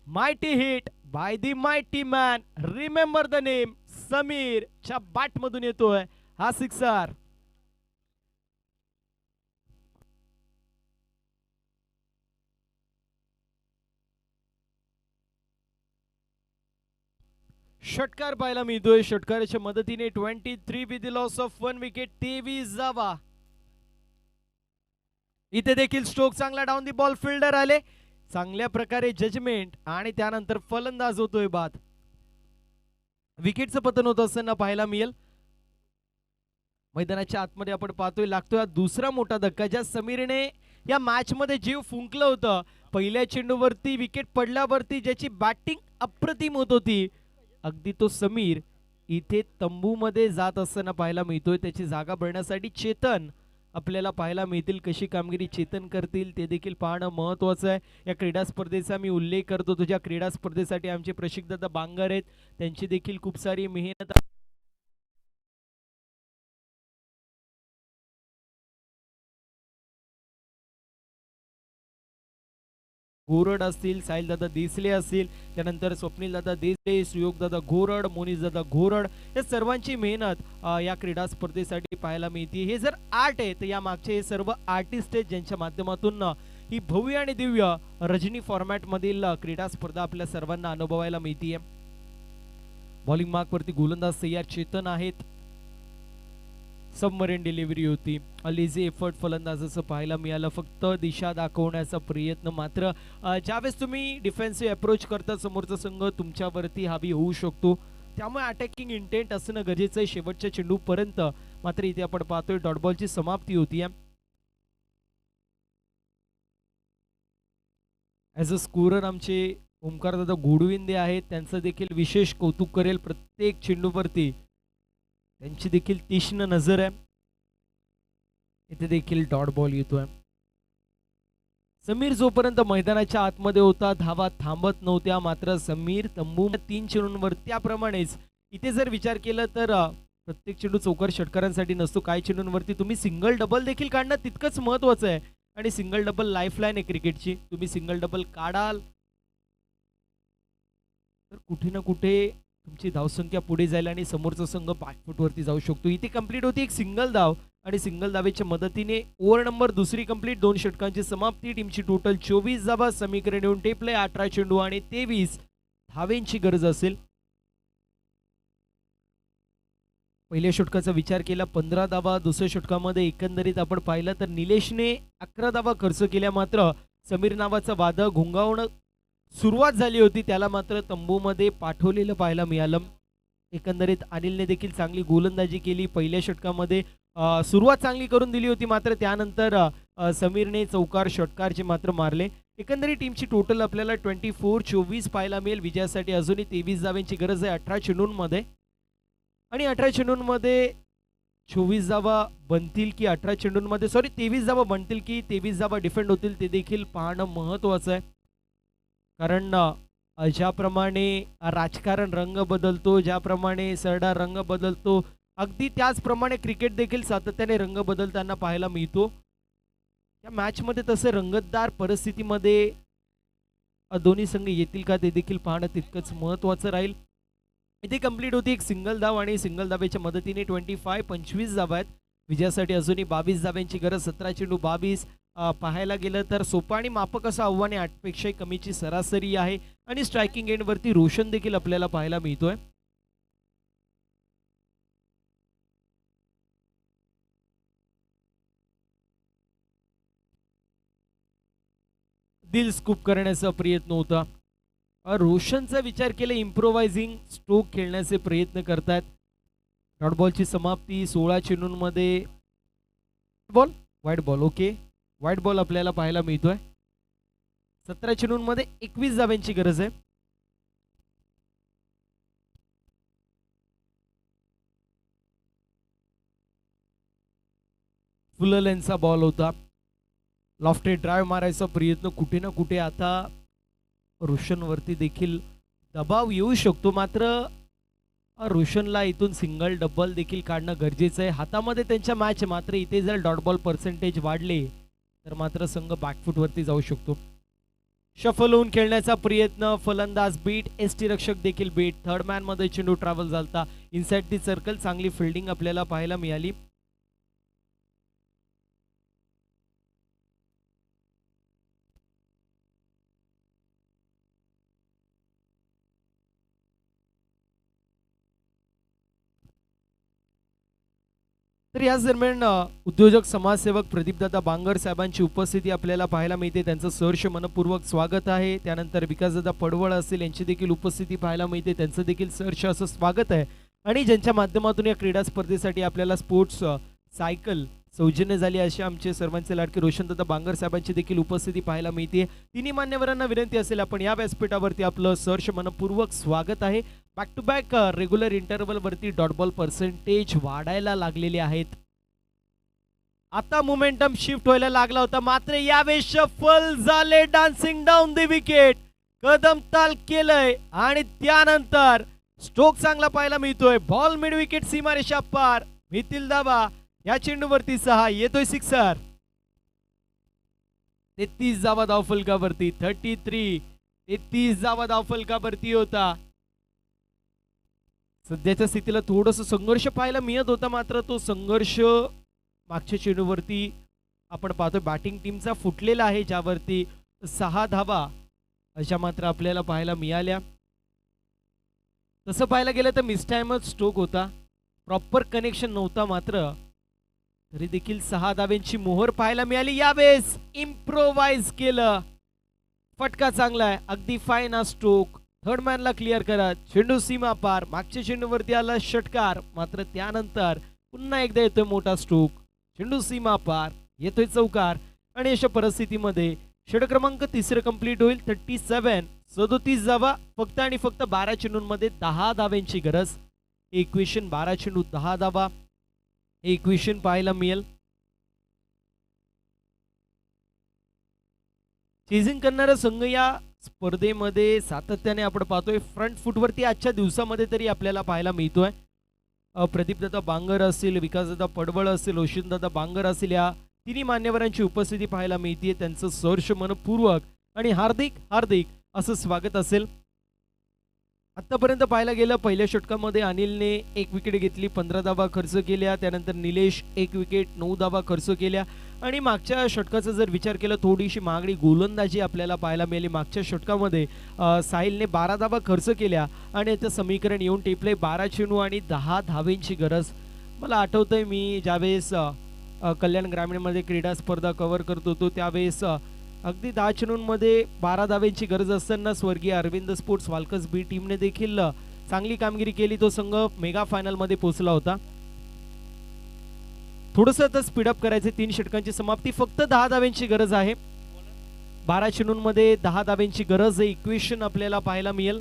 Mighty hit by the mighty man, remember the name, Sameer च्या बॅट मधून येतोय हा सिक्सर. षटकार पाहायला मिळतोय. षटकाराच्या मदतीने 23 with the loss of 1 wicket, 23 जावा. इथे देखील स्ट्रोक चांगला, डाऊन दी बॉल फिल्डर आले, चांगल्या प्रकारे जजमेंट आणि त्यानंतर फलंदाज होतोय बाद. विकेटचं पतन होत असताना पाहायला मिळेल. मैदानाच्या आतमध्ये आपण पाहतोय लागतोय दुसरा मोठा धक्का, ज्या समीरने या मॅच मध्ये जीव फुंकलं होतं. पहिल्या चेंडूवरती विकेट पडल्यावरती ज्याची बॅटिंग अप्रतिम होत होती, अगदी तो समीर इथे तंबूमध्ये जात असताना पाहायला मिळतोय. त्याची जागा भरण्यासाठी चेतन आपल्याला पाहायला मिळतील. कशी कामगिरी चेतन करतील ते देखील पाहणं महत्त्वाचं आहे. या क्रीडा स्पर्धेचा मी उल्लेख करतो. तुझ्या क्रीडा स्पर्धेसाठी आमचे प्रशिक्षकदादा बांगर आहेत, त्यांची देखील खूप सारी मेहनत. गोरड असतील, साहिल दादा देसले असतील, त्यानंतर स्वप्नील दादा देसले, सुयोग दादा घोरड, मोनीस दादा घोरड, या सर्वांची मेहनत या क्रीडा स्पर्धेसाठी पाहायला मिळते. हे जर आर्ट आहे तर या मागचे हे सर्व आर्टिस्ट आहेत ज्यांच्या माध्यमातून ही भव्य आणि दिव्य रजनी फॉर्मॅट मधील क्रीडा स्पर्धा आपल्या सर्वांना अनुभवायला मिळते. बॉलिंग मार्क वरती गोलंदाज तयार चेतन आहेत. सबमरीन डिलिव्हरी होती, अलिझी एफर्ट फलंदाजाचं पाहायला मिळालं. फक्त दिशा दाखवण्याचा प्रयत्न. मात्र ज्यावेळेस तुम्ही डिफेन्सिव्ह अप्रोच करता समोरचा संघ तुमच्यावरती हावी होऊ शकतो, त्यामुळे अटॅकिंग इंटेंट असणं गरजेचं आहे शेवटच्या चेंडूपर्यंत. मात्र इथे आपण पाहतोय डॉट बॉलची समाप्ती होती. ॲज अ स्कोरर आमचे ओमकार दादा गोडविंदे आहेत, त्यांचं देखील विशेष कौतुक करेल. प्रत्येक चेंडूवरती त्यांची देखील तीक्ष्ण नजर आहे. इथे देखील डॉट बॉल येतोय. समीर जोपर्यंत मैदानाच्या आतमध्ये होता धावा थांबत नव्हत्या. मात्र समीर तंबू 3 चेंडूंवर, त्याप्रमाणेच इथे जर विचार केला तर प्रत्येक चेंडू चौकार षटकारांसाठी नसतो. काही चेंडूंवरती तुम्ही सिंगल डबल देखील काढणं तितकंच महत्वाचं आहे. आणि सिंगल डबल लाईफलाईन आहे क्रिकेटची. तुम्ही सिंगल डबल काढाल तर कुठे ना कुठे तुमची धावसंख्या पुढे जाईल आणि समोरचा संघ बॅकफुटवरती जाऊ शकतो. इथे कंप्लीट होती एक सिंगल धाव आणि सिंगल धावेच्या मदतीने ओव्हर नंबर दुसरी कंप्लीट. 2 षटकांची समाप्ती. टीमची टोटल 24 धावा. समीकरण येऊन टेपले 18 चेंडू आणि 23 धावेंची गरज असेल. पहिल्या षटकाचा विचार केला 15 धावा. दुसऱ्या षटकामध्ये एकंदरीत आपण पाहिलं तर निलेशने 11 धावा खर्च केल्या. मात्र समीर नावाचा वादळ घोंगावणं सुरुवात झाली होती, त्याला मात्र तंबूमध्ये पाठवलेलं पाहायला मिळालं. एकंदरीत अनिलने देखील चांगली गोलंदाजी केली. पहिल्या षटकामध्ये सुरुवात चांगली करून दिली होती, मात्र त्यानंतर समीरने चौकार षटकारचे मात्र मारले. एकंदरीत टीमची टोटल आपल्याला 24-24 पाहायला मिळेल. विजयासाठी अजूनही 23 धावांची गरज आहे 18 चेंडूंमध्ये. आणि 18 चेंडूंमध्ये 24 धावा बनतील की 18 चेंडूंमध्ये 23 धावा बनतील की 23 धावा डिफेंड होतील ते देखील पाहणं महत्त्वाचं आहे. कारण ज्याप्रमाणे राजकारण रंग बदलतो, ज्याप्रमाणे सरडा रंग बदलतो, अगदी त्याचप्रमाणे क्रिकेट देखील सातत्याने रंग बदलताना पाहायला मिळतो. या मॅचमध्ये तसं रंगतदार परिस्थितीमध्ये दोन्ही संघ येतील का ते देखील पाहणं तितकंच महत्त्वाचं राहील. इथे कंप्लीट होती एक सिंगल धाव आणि सिंगल धावेच्या मदतीने 25 धावा आहेत. विजयासाठी अजूनही 22 धाव्यांची गरज. 17 चेंडू 22. पाहायला गेलं तर सोपं आणि मापक असं आव्हान आहे. 8 पेक्षाही कमीची सरासरी आहे. आणि स्ट्रायकिंग एंडवरती रोशन देखील आपल्याला पाहायला मिळतोय. दिल स्कूप करण्याचा प्रयत्न होता. रोशनचा विचार केला, इम्प्रोवायझिंग स्ट्रोक खेळण्याचे प्रयत्न करतात. डॉट बॉलची समाप्ती 16 चेंडूंमध्ये. Ball wide ball. Okay, wide ball आपल्याला पाहायला मिळतोय. 17 चेंडूंमध्ये 21 धाब्यांची गरज आहे. फुल लेनचा बॉल होता. लॉफ्टेड ड्राईव्ह मारायचा प्रयत्न. कुठे ना कुठे आता रोशनवरती देखील दबाव येऊ शकतो, मात्र रोशनला इथून सिंगल डबल देखील काढणं गरजेचं आहे. हातामध्ये त्यांच्या मॅच, मात्र इथे जर डॉट बॉल पर्सेंटेज वाढले तर मात्र संघ बॅकफुटवरती जाऊ शकतो. शफल होऊन खेळण्याचा प्रयत्न. फलंदाज बीट, एसटी रक्षक देखील बीट. थर्ड मॅन मध्ये चेंडू ट्रॅव्हल झालता इनसाइड दी सर्कल. चांगली फिल्डिंग आपल्याला पाहायला मिळाली. तर याच दरम्यान उद्योजक समाजसेवक प्रदीपदादा बांगर साहेबांची उपस्थिती आपल्याला पाहायला मिळते. त्यांचं सहर्ष मनपूर्वक स्वागत आहे. त्यानंतर विकासदादा पडवळ असतील यांची देखील उपस्थिती पाहायला मिळते. त्यांचं देखील सहर्ष असं स्वागत आहे. आणि ज्यांच्या माध्यमातून या क्रीडा स्पर्धेसाठी आपल्याला स्पोर्ट्स सायकल सौजन्य झाली अशी आमचे सर्वांचे लाडके रोशनदादा बांगर साहेबांची देखील उपस्थिती पाहायला मिळते. तिन्ही मान्यवरांना विनंती असेल, आपण या व्यासपीठावरती आपलं सहर्ष मनपूर्वक स्वागत आहे. Back to back regular interval वरती डॉट बॉल पर्सेंटेज वाढायला लागलेले आहेत. आता मोमेंटम शिफ्ट व्हायला लागला होता, मात्र यावेळेस शफल झाले. Dancing down the wicket, Kadam ताल केलंय आणि त्यानंतर स्ट्रोक चांगला पाहायला मिळतोय. बॉल मिड विकेट, सीमारेषा पार. मिथिल दाबा या चेंडूवरती 6 येतोय सिक्सर. 33 धावा धावफलकावरती. 33 धावा धावफलकावरती होता. सध्याच्या स्थितीला थोडस संघर्ष पाहायला मिळत होता, मात्र तो संघर्ष मागच्या चेंडूवरती आपण पाहतोय बॅटिंग टीमचा फुटलेला आहे, ज्यावरती 6 धावा अशा मात्र आपल्याला पाहायला मिळाल्या. तसं पाहायला गेलं तर मिसटाइमच स्ट्रोक होता, प्रॉपर कनेक्शन नव्हता, मात्र तरी देखील 6 धाव्यांची मोहर पाहायला मिळाली. यावेळेस इम्प्रोवाइज केलं. फटका चांगला आहे, अगदी फाईन हा स्ट्रोक. थर्ड मॅनला क्लिअर करत चेंडू सीमा पार. मागच्या चेंडूवरती आला षटकार, मात्र त्यानंतर पुन्हा एकदा येतोय मोठा स्ट्रोक. चेंडू सीमा पार, येतोय चौकार. आणि अशा परिस्थितीमध्ये षटक क्रमांक 3 कंप्लीट होईल. 37 धावा फक्त आणि फक्त 12 चेंडूंमध्ये 10 धाव्यांची गरज. इक्वेशन 12 चेंडू 10 धावा हे इक्वेशन पाहायला मिळेल. चेजिंग करणारा संघ या स्पर्धेमध्ये सातत्याने आपण पाहतोय फ्रंट फुटवरती आजच्या दिवसामध्ये तरी आपल्याला पाहायला मिळतोय. प्रदीपदादा बांगर असतील, विकासदादा पडवळ असतील, रोशनदादा बांगर असतील, या तिन्ही मान्यवरांची उपस्थिती पाहायला मिळते. त्यांचं सहर्ष मनपूर्वक आणि हार्दिक हार्दिक असं स्वागत असेल. आतापर्यंत पाहायला गेलं पहिल्या षटकामध्ये अनिलने 1 विकेट घेतली, 15 धावा खर्च केल्या. त्यानंतर निलेश 1 विकेट 9 धावा खर्च केल्या. आणि मागच्या षटकाचा जर विचार केला, थोडीशी महागडी गोलंदाजी आपल्याला पाहायला मिळाली. मागच्या षटकामध्ये साहिलने 12 धावा खर्च केल्या आणि याचं समीकरण येऊन टेपले 12 चेंडू आणि 10 धावेंची गरज. मला आठवतंय मी ज्यावेळेस कल्याण ग्रामीणमध्ये क्रीडा स्पर्धा कव्हर करत होतो, त्यावेळेस अगदी 10 चेंडूंमध्ये 12 धावेंची गरज असताना स्वर्गीय अरविंद स्पोर्ट्स वाल्कस बी टीमने देखील चांगली कामगिरी केली. तो संघ मेगा फायनल मध्ये पोहोचला होता. थोडंसं आता स्पीडअप करायचे. 3 षटकांची समाप्ती, फक्त 10 धावेंची गरज आहे. 12 चेंडूंमध्ये 10 धावेंची गरज हे इक्वेशन आपल्याला पाहायला मिळेल.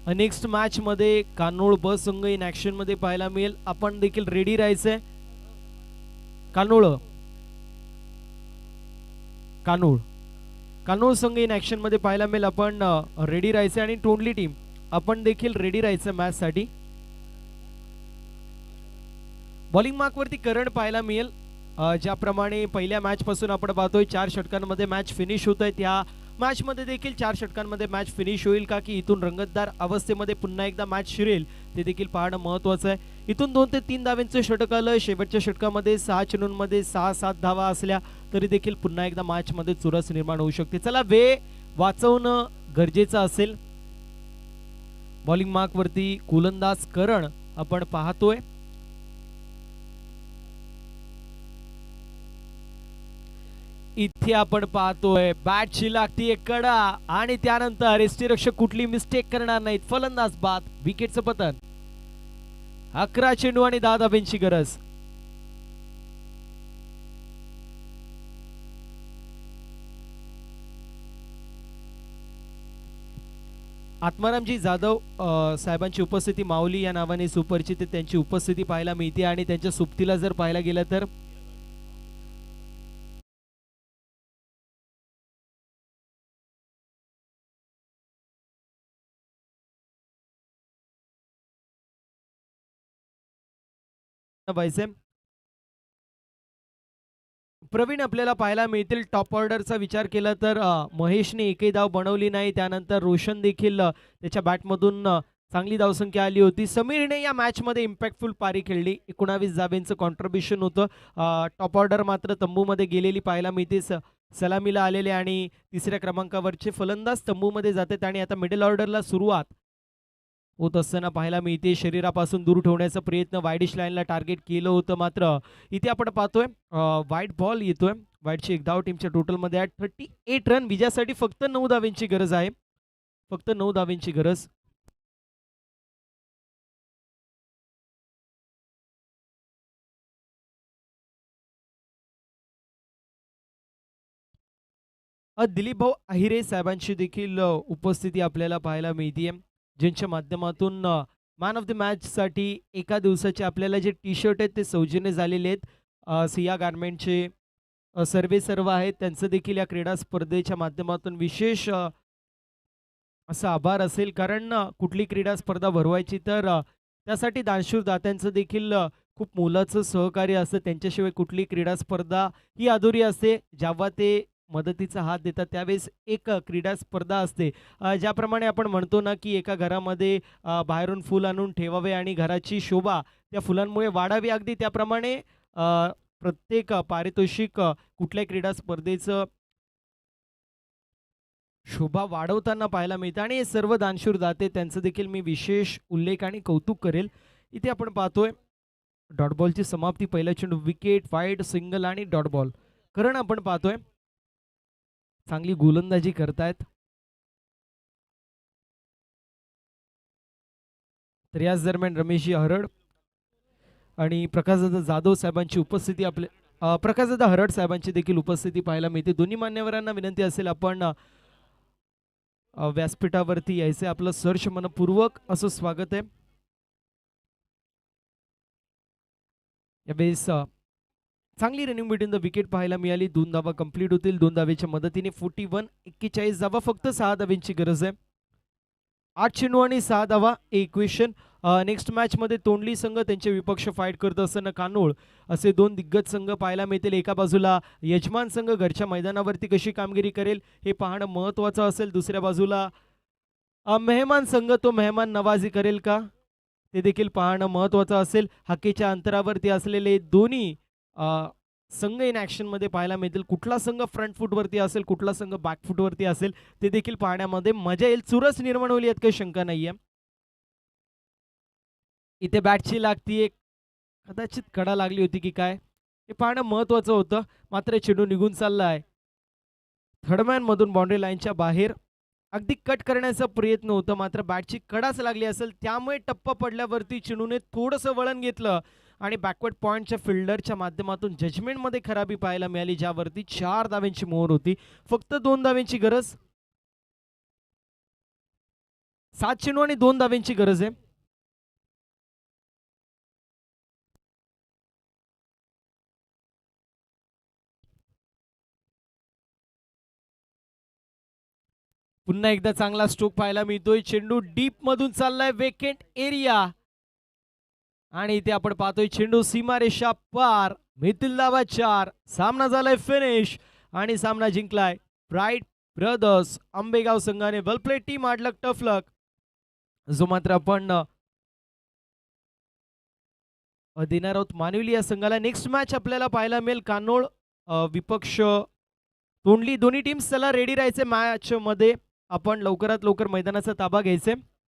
नेक्स्ट मॅच मध्ये कानोळ ब संघ इन ऍक्शन मध्ये पाहायला मिळेल. आपण देखील रेडी राहायचंय. कानोळ संघ इन ऍक्शन मध्ये पाहायला मिळेल. आपण रेडी राहायचे आणि टोंडली टीम आपण देखील रेडी राहायचं मॅच साठी. बॉलिंग मार्क वरती करण पाहायला मिळेल. ज्याप्रमाणे पहिल्या मॅच पासून आपण पाहतोय 4 षटकांमध्ये मॅच फिनिश होत आहे, त्या मॅच मध्ये देखील 4 षटकांमध्ये मॅच फिनिश होईल का, की इथून रंगतदार अवस्थेमध्ये पुन्हा एकदा मॅच शिरेल, ते देखील पाहणं महत्त्वाचं आहे. इथून 2 ते 3 धाव्यांचं षटक आलं. शेवटच्या षटकामध्ये 6 चेंडूंमध्ये 6-7 धावा असल्या तरी देखील पुन्हा एकदा मॅच मध्ये चुरस निर्माण होऊ शकते. चला, वेळ वाचवणं गरजेचं असेल. बॉलिंग मार्क वरती गोलंदाज करण आपण पाहतोय. इथे आपण पाहतोय बॅटची लागतीये कडा आणि त्यानंतर यष्टीरक्षक कुठली मिस्टेक करणार नाहीत. फलंदाज बाद, विकेटचं पतन. 11 चेंडू आणि 10 धाब्यांची गरज. आत्मारामजी जाधव साहेबांची उपस्थिती माऊली या नावाने सुपरिचित आहे. त्यांची उपस्थिती पाहायला मिळते आणि त्यांच्या सुप्तीला जर पाहायला गेलं तर व्हायचे. प्रवीण आपल्याला पाहायला मिळतील. टॉप ऑर्डरचा विचार केला तर महेशने एकही धाव बनवली नाही. त्यानंतर रोशन देखील त्याच्या बॅटमधून चांगली धावसंख्या आली होती. समीरने या मॅचमध्ये इम्पॅक्टफुल पारी खेळली. 19 धाब्यांचं कॉन्ट्रीब्युशन होतं. टॉप ऑर्डर मात्र तंबूमध्ये गेलेली पाहायला मिळते. सलामीला आलेले आणि तिसऱ्या क्रमांकावरचे फलंदाज तंबूमध्ये जातात आणि आता मिडल ऑर्डरला सुरुवात होत असताना पाहायला मिळते. शरीरापासून दूर ठेवण्याचा प्रयत्न वाईडिश लाईनला टार्गेट केलं होतं, मात्र इथे आपण पाहतोय वाईट बॉल येतोय. वाईटची एक धाव टीमच्या टोटलमध्ये आहे. 38 रन. विजयासाठी फक्त 9 धाव्यांची गरज आहे. फक्त 9 धाव्यांची गरज. दिलीप भाऊ अहिरे साहेबांची देखील उपस्थिती आपल्याला पाहायला मिळते, ज्यांच्या माध्यमातून मॅन ऑफ द मॅच साठी एका दिवसाचे आपल्याला जे टी शर्ट आहेत ते सौजन्य झालेले आहेत. सिया गारमेंटचे सर्व आहेत. त्यांचं देखील या क्रीडा स्पर्धेच्या माध्यमातून विशेष असा आभार असेल, कारण कुठली क्रीडा स्पर्धा भरवायची तर त्यासाठी दानशूर दात्यांचं देखील खूप मोलाचं सहकार्य असतं. त्यांच्याशिवाय कुठली क्रीडा स्पर्धा ही अधुरी असते. जेव्हा ते मदतीचा हात देतात त्यावेळेस एक क्रीडा स्पर्धा असते. ज्याप्रमाणे आपण म्हणतो ना की एका घरामध्ये बाहेरून फूल आणून ठेवावे आणि घराची शोभा त्या फुलांमुळे वाढावी, अगदी त्याप्रमाणे प्रत्येक पारितोषिक कुठल्या क्रीडा स्पर्धेचं शोभा वाढवताना पाहायला मिळतं आणि हे सर्व दानशूर दाते त्यांचं देखील मी विशेष उल्लेख आणि कौतुक करेल. इथे आपण पाहतोय डॉट बॉलची समाप्ती. पहिला चेंडू विकेट, वाईड, सिंगल आणि डॉट बॉल. कारण आपण पाहतोय चांगली गोलंदाजी करतायत. तर याच दरम्यान रमेशजी हरड आणि प्रकाशदादा जाधव साहेबांची उपस्थिती प्रकाशदादा हरड साहेबांची देखील उपस्थिती पाहायला मिळते. दोन्ही मान्यवरांना विनंती असेल आपण व्यासपीठावरती यायचे. आपलं सर्च मनपूर्वक असं स्वागत आहे. यावेळेस चांगली रनिंग बिटवीन द विकेट पाहायला मिळाली. 2 धावा कंप्लीट होतील. 2 धावेच्या मदतीने 41 धावा. फक्त 6 धाव्यांची गरज आहे. 8 चेंडू आणि 6 धावा. इक्वेशन. नेक्स्ट मॅच मध्ये तोंडली संघ त्यांचे विपक्ष फाईट करत असताना कानोळ असे 2 दिग्गज संघ पाहायला मिळतील. एका बाजूला यजमान संघ घरच्या मैदानावरती कशी कामगिरी करेल हे पाहणं महत्त्वाचं असेल. दुसऱ्या बाजूला मेहमान संघ तो मेहमान नवाजी करेल का ते देखील पाहणं महत्त्वाचं असेल. हाकेच्या अंतरावरती असलेले दोन्ही संघ इन ॲक्शन मध्ये पाहायला मिळतील. कुठला संघ फ्रंट फुटवरती असेल, कुठला संघ बॅक फुटवरती असेल ते देखील पाहण्यामध्ये मजा येईल. चुरस निर्माण होईल यात काही शंका नाहीये. इथे बॅटची लागती एक कदाचित कडा लागली होती की काय हे पाहणं महत्त्वाचं होतं, मात्र चेंडू निघून चाललाय थर्डमॅन मधून बाउंड्री लाईनच्या बाहेर. अगदी कट करण्याचा प्रयत्न होता, मात्र बॅटची कडाच लागली असेल त्यामुळे टप्पा पडल्यावरती चेंडूने थोडंसं वळण घेतलं आणि बॅकवर्ड पॉइंटच्या फिल्डरच्या माध्यमातून जजमेंटमध्ये खराबी पाहायला मिळाली, ज्यावरती 4 धाव्यांची मोहर होती. फक्त 2 धाव्यांची गरज. 7 चेंडू आणि 2 धाव्यांची गरज आहे. पुन्हा एकदा चांगला स्ट्रोक पाहायला मिळतोय. चेंडू डीप मधून चाललाय वेकेंट एरिया आणि इथे आपण पाहतोय चेंडू सीमारेषा पार. मिथिल धावा 4. सामना झालाय फिनिश आणि सामना जिंकलाय ब्राईट ब्रदर्स आंबेगाव संघाने. वेल प्लेड टीम, हार्ड लक, टफ लक. जो मात्र आपण देणार आहोत मानवली या संघाला. नेक्स्ट मॅच आपल्याला पाहायला मिळेल कानोळ विपक्ष तोंडली. दोन्ही टीम्स चला रेडी राहायचे. मॅच मध्ये आपण लवकरात लवकर मैदानाचा ताबा घ्यायचे.